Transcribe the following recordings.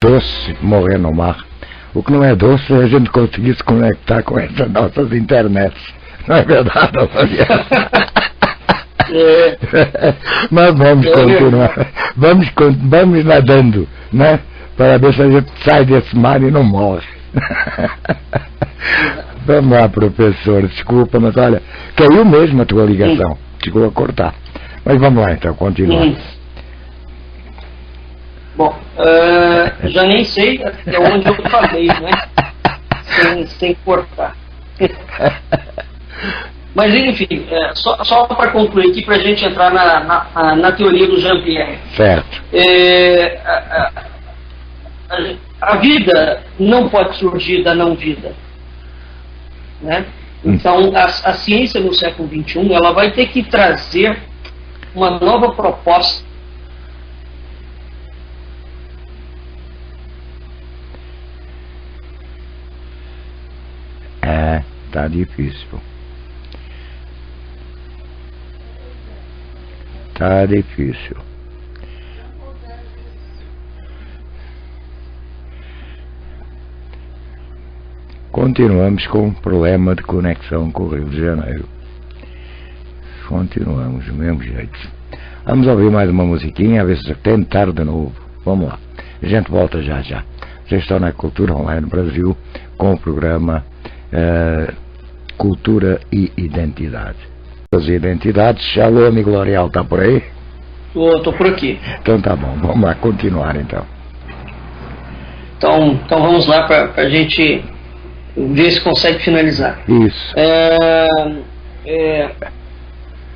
doce morrer no mar. O que não é doce é a gente conseguir se conectar com essas nossas internets. Não é verdade, Fabiano? Mas vamos continuar. Vamos nadando, né? Para ver se a gente sai desse mar e não morre. Vamos lá, professor. Desculpa, mas olha, caiu mesmo a tua ligação. Chegou a cortar. Mas vamos lá, então, continuar. Bom, já nem sei até onde eu falei, né? Sem cortar. Mas, enfim, só para concluir aqui, para a gente entrar na teoria do Jean-Pierre. Certo. A vida não pode surgir da não-vida, né? Então, a ciência no século XXI, ela vai ter que trazer uma nova proposta. Tá difícil. Tá difícil. Continuamos com um problema de conexão com o Rio de Janeiro. Continuamos do mesmo jeito. Vamos ouvir mais uma musiquinha, a ver se tentar de novo. Vamos lá. A gente volta já já. Vocês estão na Cultura Online Brasil com o programa Cultura e Identidade. As identidades, alô, amigo L'Oreal, está por aí? Tô por aqui. Então tá bom, vamos lá continuar então. Então vamos lá para a gente ver se consegue finalizar. Isso.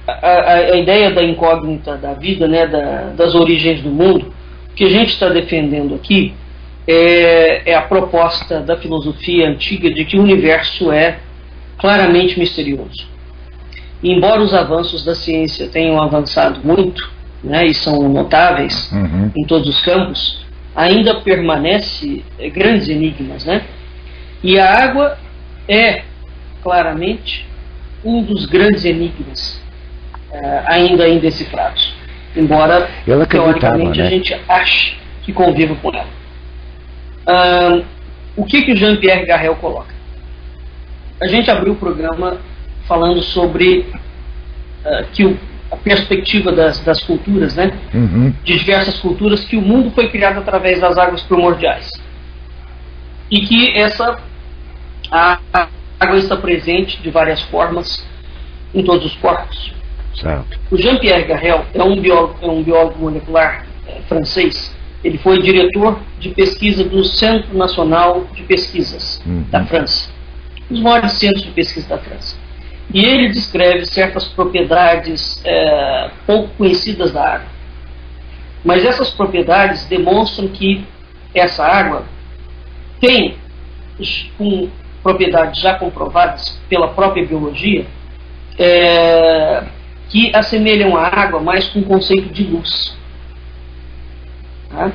A ideia da incógnita da vida, né, das origens do mundo, o que a gente está defendendo aqui é a proposta da filosofia antiga de que o universo é claramente misterioso. E embora os avanços da ciência tenham avançado muito, né, e são notáveis em todos os campos, ainda permanece grandes enigmas, né? E a água é claramente um dos grandes enigmas ainda indecifrados, embora teoricamente, né, a gente ache que conviva com ela. O que o Jean-Pierre Garrel coloca? A gente abriu o programa falando sobre a perspectiva das culturas, né? De diversas culturas, que o mundo foi criado através das águas primordiais e que a água está presente de várias formas em todos os corpos. Certo. O Jean-Pierre Garrel é um biólogo molecular francês. Ele foi diretor de pesquisa do Centro Nacional de Pesquisas da França, os maiores centros de pesquisa da França. E ele descreve certas propriedades pouco conhecidas da água. Mas essas propriedades demonstram que essa água tem, com propriedades já comprovadas pela própria biologia, que assemelham a água mais com o conceito de luz. Tá?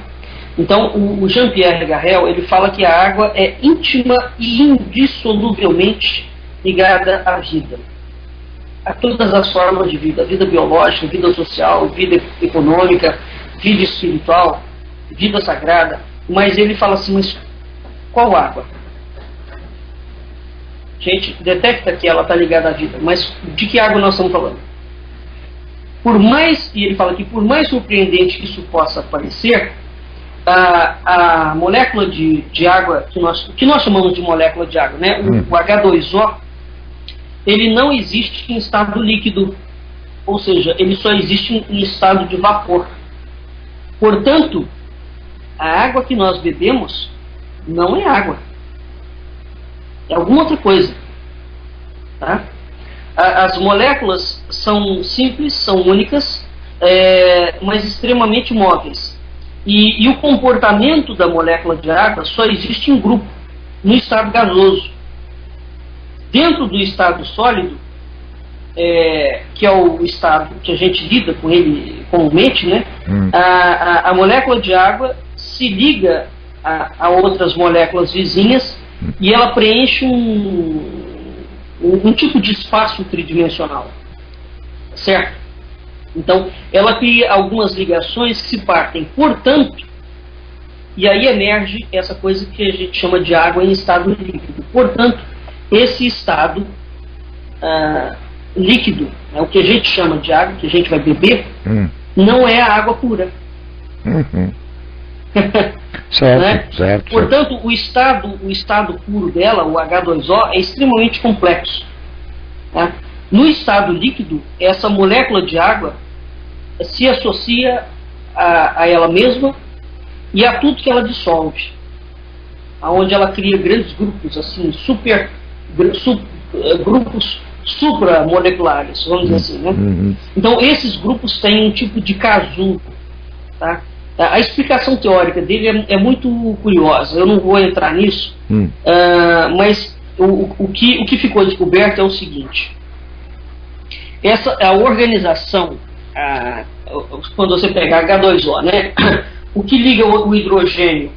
Então, o Jean-Pierre Garrel, ele fala que a água é íntima e indissoluvelmente ligada à vida, a todas as formas de vida, vida biológica, vida social, vida econômica, vida espiritual, vida sagrada. Mas ele fala assim, mas qual água? Gente, detecta que ela está ligada à vida, mas de que água nós estamos falando? E ele fala que por mais surpreendente que isso possa parecer, a molécula de água, que nós chamamos de molécula de água, né? O H2O, ele não existe em estado líquido, ou seja, ele só existe em estado de vapor. Portanto, a água que nós bebemos não é água, é alguma outra coisa. Tá? As moléculas são simples, são únicas, mas extremamente móveis. E o comportamento da molécula de água só existe em grupo, no estado gasoso. Dentro do estado sólido, que é o estado que a gente lida com ele comumente, né? A molécula de água se liga a outras moléculas vizinhas e ela preenche um tipo de espaço tridimensional, certo? Então, ela cria algumas ligações que se partem. Portanto, e aí emerge essa coisa que a gente chama de água em estado líquido. Portanto, esse estado líquido, o que a gente chama de água, que a gente vai beber, não é a água pura. Certo, né? certo. Portanto, o estado puro dela, o H2O, é extremamente complexo. Tá? No estado líquido, essa molécula de água se associa a ela mesma e a tudo que ela dissolve, aonde ela cria grandes grupos, assim, grupos supramoleculares, vamos dizer assim, né? Então, esses grupos têm um tipo de casulo, tá? A explicação teórica dele é muito curiosa, eu não vou entrar nisso, mas o que ficou descoberto é o seguinte: a organização, quando você pegar H2O, né, o que liga o hidrogênio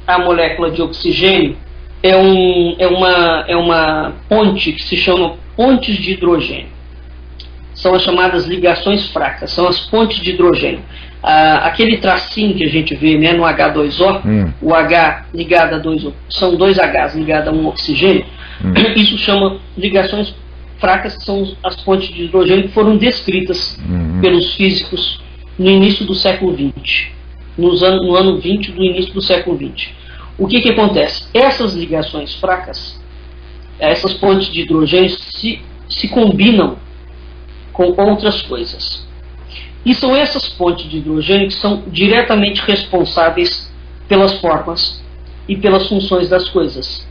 à molécula de oxigênio é uma ponte que se chama pontes de hidrogênio. São as chamadas ligações fracas, são as pontes de hidrogênio. Aquele tracinho que a gente vê, né, no H2O, o H ligado a são dois Hs ligados a um oxigênio, isso chama ligações fracas, que são as pontes de hidrogênio que foram descritas pelos físicos no início do século XX, no ano 20 do início do século XX. O que acontece? Essas ligações fracas, essas pontes de hidrogênio se combinam com outras coisas. E são essas pontes de hidrogênio que são diretamente responsáveis pelas formas e pelas funções das coisas.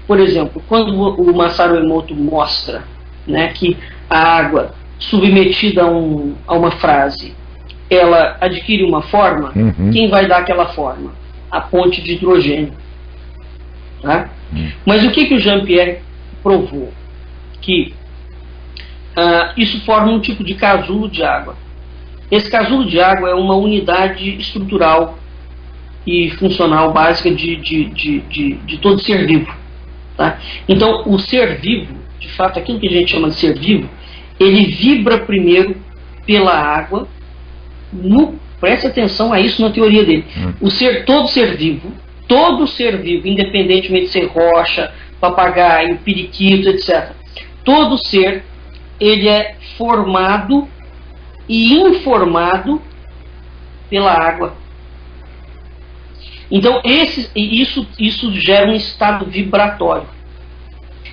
Por exemplo, quando o Masaru Emoto mostra, né, que a água submetida a uma frase, ela adquire uma forma, quem vai dar aquela forma? A ponte de hidrogênio. Tá? Mas o que o Jean-Pierre provou? Que isso forma um tipo de casulo de água. Esse casulo de água é uma unidade estrutural e funcional básica de todo ser vivo. Tá? Então, o ser vivo, de fato, aquilo que a gente chama de ser vivo, ele vibra primeiro pela água. Preste atenção a isso na teoria dele. Todo ser vivo, independentemente de ser rocha, papagaio, periquito, etc. Todo ser, ele é formado e informado pela água. Então, isso gera um estado vibratório.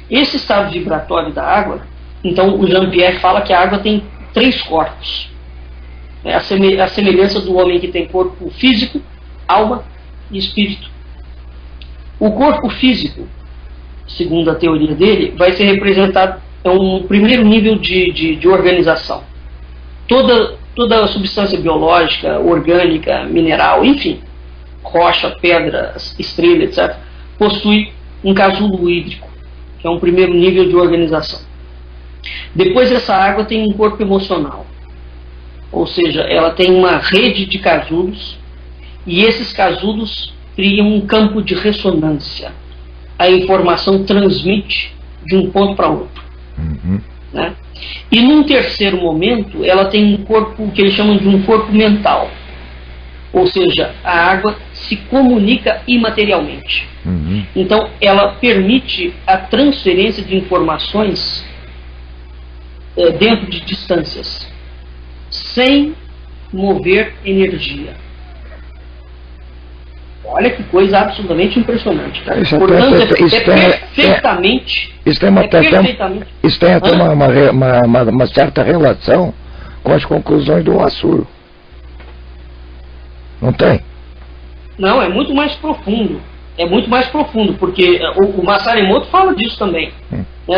Esse estado vibratório da água, então o Jean-Pierre fala que a água tem 3 corpos. A semelhança do homem que tem corpo físico, alma e espírito. O corpo físico, segundo a teoria dele, vai ser representado em um primeiro nível de organização. Toda a substância biológica, orgânica, mineral, enfim, rocha, pedra, estrela, etc., possui um casulo hídrico, que é um primeiro nível de organização. Depois, essa água tem um corpo emocional, ou seja, ela tem uma rede de casulos, e esses casulos criam um campo de ressonância. A informação transmite de um ponto para outro. Né? E num terceiro momento, ela tem um corpo que eles chamam de um corpo mental. Ou seja, a água se comunica imaterialmente. Então, ela permite a transferência de informações dentro de distâncias, sem mover energia. Olha que coisa absolutamente impressionante, cara. Portanto, perfeitamente. Isso tem até uma certa relação com as conclusões do Asuro. Não tem? Não, é muito mais profundo. É muito mais profundo, porque o Masaru Emoto fala disso também.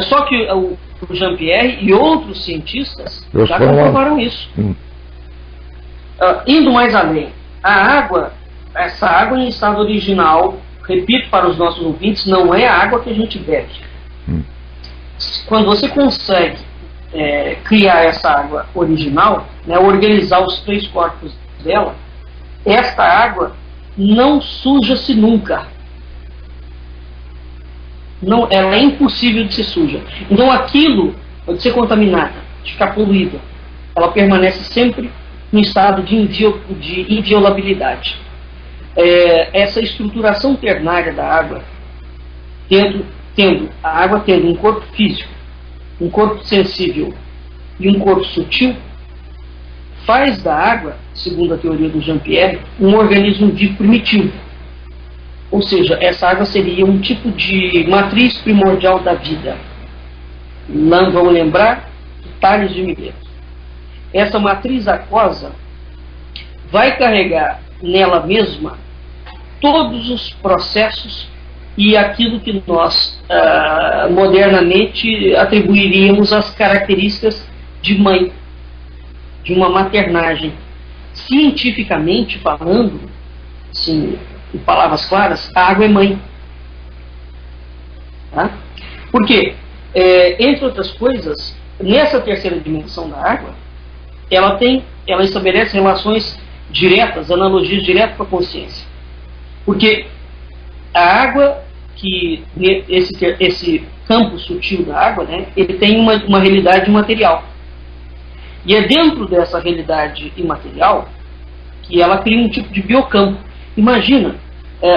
Só que o Jean-Pierre e outros cientistas já comprovaram isso. Indo mais além, essa água em estado original, repito para os nossos ouvintes, não é a água que a gente bebe. Quando você consegue criar essa água original, né, organizar os 3 corpos dela, esta água não suja-se nunca. Não, ela é impossível de ser suja. Então aquilo pode ser contaminada, de ficar poluída. Ela permanece sempre no estado de inviolabilidade. essa estruturação ternária da água, a água tendo um corpo físico, um corpo sensível e um corpo sutil, faz da água, segundo a teoria do Jean-Pierre, um organismo vivo primitivo. Ou seja, essa água seria um tipo de matriz primordial da vida. Não vamos lembrar de Tales de Mileto. Essa matriz aquosa vai carregar nela mesma todos os processos e aquilo que nós modernamente atribuiríamos às características de mãe, de uma maternagem. Cientificamente falando, assim, em palavras claras, a água é mãe. Tá? Por quê? Entre outras coisas, nessa terceira dimensão da água, ela estabelece relações diretas, analogias diretas com a consciência. Porque a água, esse campo sutil da água, né, ele tem uma realidade imaterial. E é dentro dessa realidade imaterial que ela cria um tipo de biocampo. Imagina,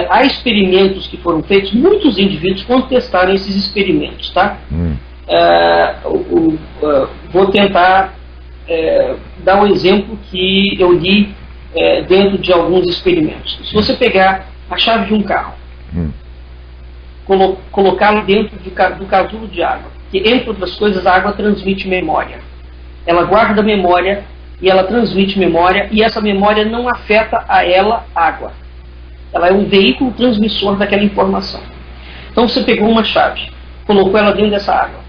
há experimentos que foram feitos, muitos indivíduos contestaram esses experimentos, tá? Vou tentar dar um exemplo que eu li dentro de alguns experimentos. Se você pegar a chave de um carro, colocá-lo dentro do casulo de água, que entre outras coisas a água transmite memória. Ela guarda memória e ela transmite memória, e essa memória não afeta a ela, água. Ela é um veículo transmissor daquela informação. Então você pegou uma chave, colocou ela dentro dessa água,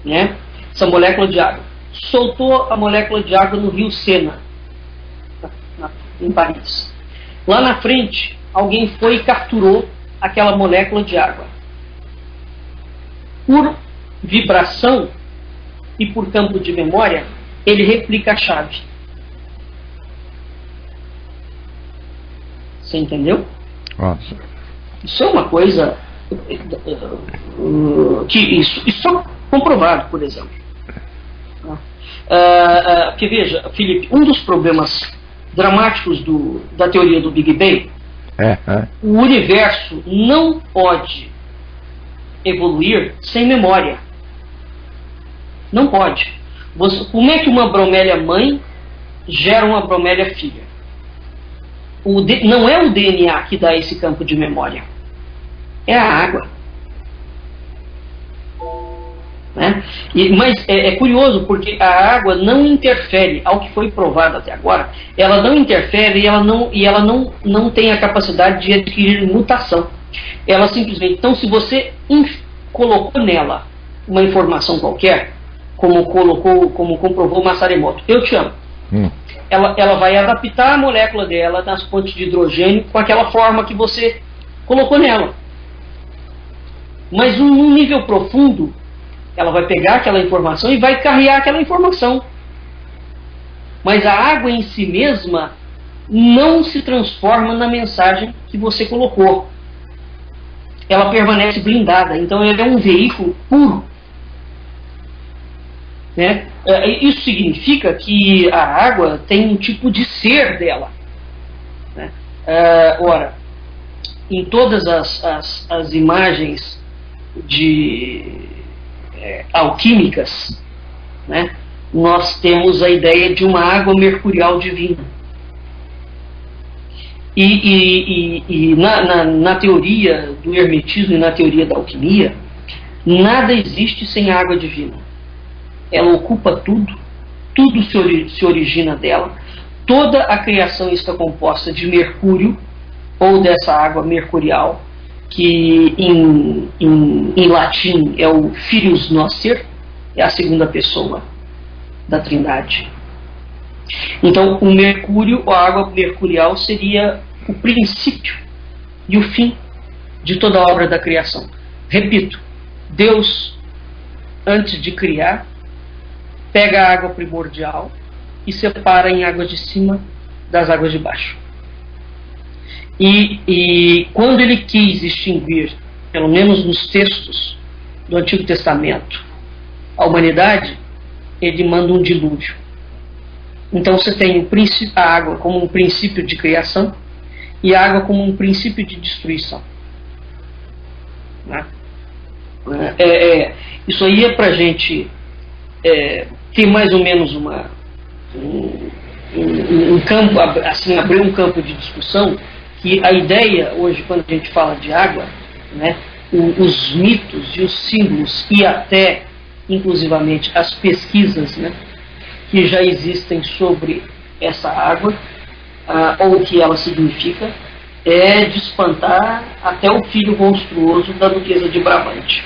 né? Essa molécula de água. Soltou a molécula de água no rio Sena, em Paris. Lá na frente, alguém foi e capturou aquela molécula de água. Por vibração e por campo de memória, ele replica a chave. Você entendeu? Nossa. Isso é uma coisa que isso é comprovado, por exemplo. Porque veja, Felipe, um dos problemas dramáticos da teoria do Big Bang, o universo não pode evoluir sem memória. Não pode. Como é que uma bromélia mãe gera uma bromélia filha? Não é o DNA que dá esse campo de memória, é a água. Né? Mas é curioso, porque a água não interfere, ao que foi provado até agora, ela não interfere e ela não tem a capacidade de adquirir mutação. Ela simplesmente, então, se você colocou nela uma informação qualquer, como comprovou Massaremoto, eu te amo, ela vai adaptar a molécula dela nas pontes de hidrogênio com aquela forma que você colocou nela. Mas num nível profundo, ela vai pegar aquela informação e vai carregar aquela informação. Mas a água em si mesma não se transforma na mensagem que você colocou. Ela permanece blindada. Então ela é um veículo puro. Né? Isso significa que a água tem um tipo de ser dela. Né? Ora, em todas as imagens alquímicas, né, nós temos a ideia de uma água mercurial divina. E na teoria do hermetismo e na teoria da alquimia, nada existe sem a água divina. Ela ocupa tudo se origina dela, toda a criação está composta de mercúrio, ou dessa água mercurial, que em latim é o Filius Noster, é a segunda pessoa da Trindade. Então o mercúrio, ou a água mercurial, seria o princípio e o fim de toda a obra da criação. Repito, Deus, antes de criar, pega a água primordial e separa em águas de cima das águas de baixo. E quando ele quis extinguir, pelo menos nos textos do Antigo Testamento, a humanidade, ele manda um dilúvio. Então você tem a água como um princípio de criação, e a água como um princípio de destruição. Né? Isso aí é para a gente ter mais ou menos um campo, assim, abrir um campo de discussão, que a ideia hoje, quando a gente fala de água, né, os mitos e os símbolos e até, inclusivamente, as pesquisas, né, que já existem sobre essa água, ou o que ela significa, é de espantar até o filho monstruoso da duquesa de Brabante.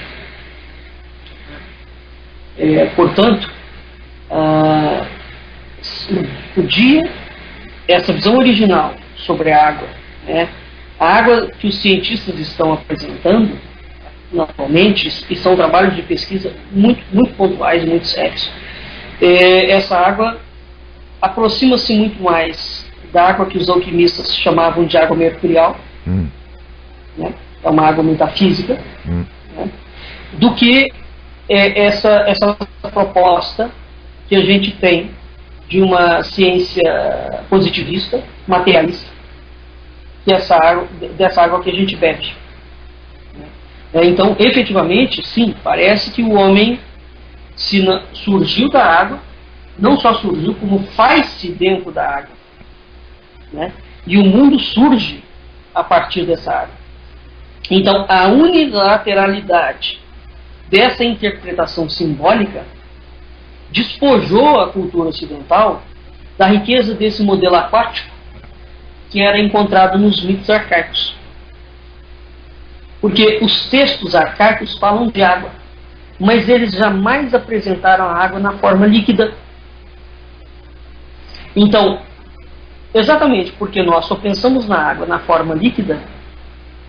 Portanto, essa visão original sobre a água, né, a água que os cientistas estão apresentando normalmente, e são trabalhos de pesquisa muito, muito pontuais, muito sérios, essa água aproxima-se muito mais da água que os alquimistas chamavam de água mercurial, né, é uma água metafísica, né, do que essa proposta que a gente tem de uma ciência positivista, materialista, que dessa água que a gente bebe. Então, efetivamente, sim, parece que o homem surgiu da água, não só surgiu, como faz-se dentro da água. Né? E o mundo surge a partir dessa água. Então, a unilateralidade dessa interpretação simbólica despojou a cultura ocidental da riqueza desse modelo aquático que era encontrado nos mitos arcaicos. Porque os textos arcaicos falam de água, mas eles jamais apresentaram a água na forma líquida. Então, exatamente porque nós só pensamos na água na forma líquida,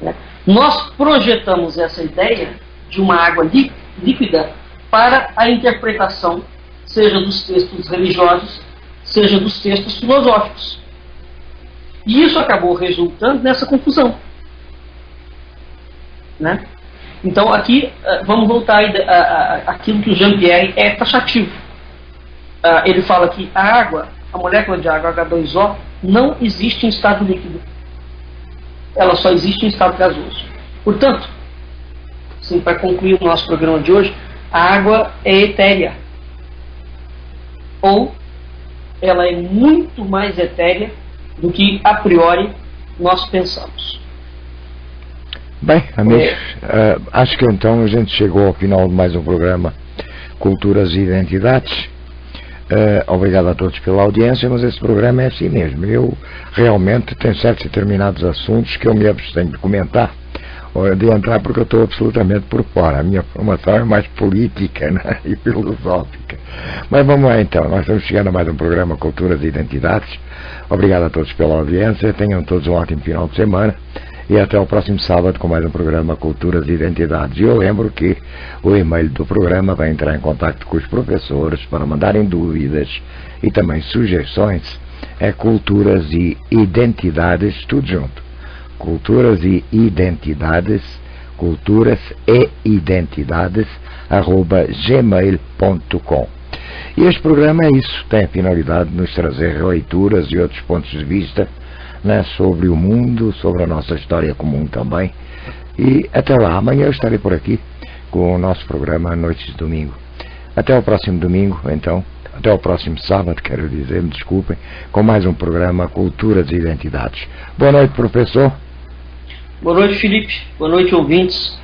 né, nós projetamos essa ideia de uma água líquida para a interpretação, seja dos textos religiosos, seja dos textos filosóficos. E isso acabou resultando nessa confusão. Né? Então, aqui, vamos voltar àquilo que o Jean-Pierre é taxativo. Ele fala que a água, a molécula de água H2O, não existe em estado líquido. Ela só existe em estado gasoso. Portanto, assim, para concluir o nosso programa de hoje, a água é etérea. Ou ela é muito mais etérea do que a priori nós pensamos. Bem, amigos, acho que então a gente chegou ao final de mais um programa Culturas e Identidades. Obrigado a todos pela audiência, mas esse programa é assim mesmo. Eu realmente tenho certos e determinados assuntos que eu me abstenho de comentar, ou de entrar, porque eu estou absolutamente por fora. A minha formação é mais política, né, e filosófica. Mas vamos lá então, nós estamos chegando a mais um programa Culturas e Identidades. Obrigado a todos pela audiência, tenham todos um ótimo final de semana. E até o próximo sábado com mais um programa Culturas e Identidades. E eu lembro que o e-mail do programa vai entrar em contato com os professores para mandarem dúvidas e também sugestões. É Culturas e Identidades, tudo junto. Culturas e Identidades, @gmail.com. E este programa é isso, tem a finalidade de nos trazer leituras e outros pontos de vista, né, sobre o mundo, sobre a nossa história comum também. E até lá, amanhã eu estarei por aqui com o nosso programa Noites de Domingo. Até o próximo domingo, então, até o próximo sábado, quero dizer, me desculpem, com mais um programa Culturas e Identidades. Boa noite, professor. Boa noite, Felipe. Boa noite, ouvintes.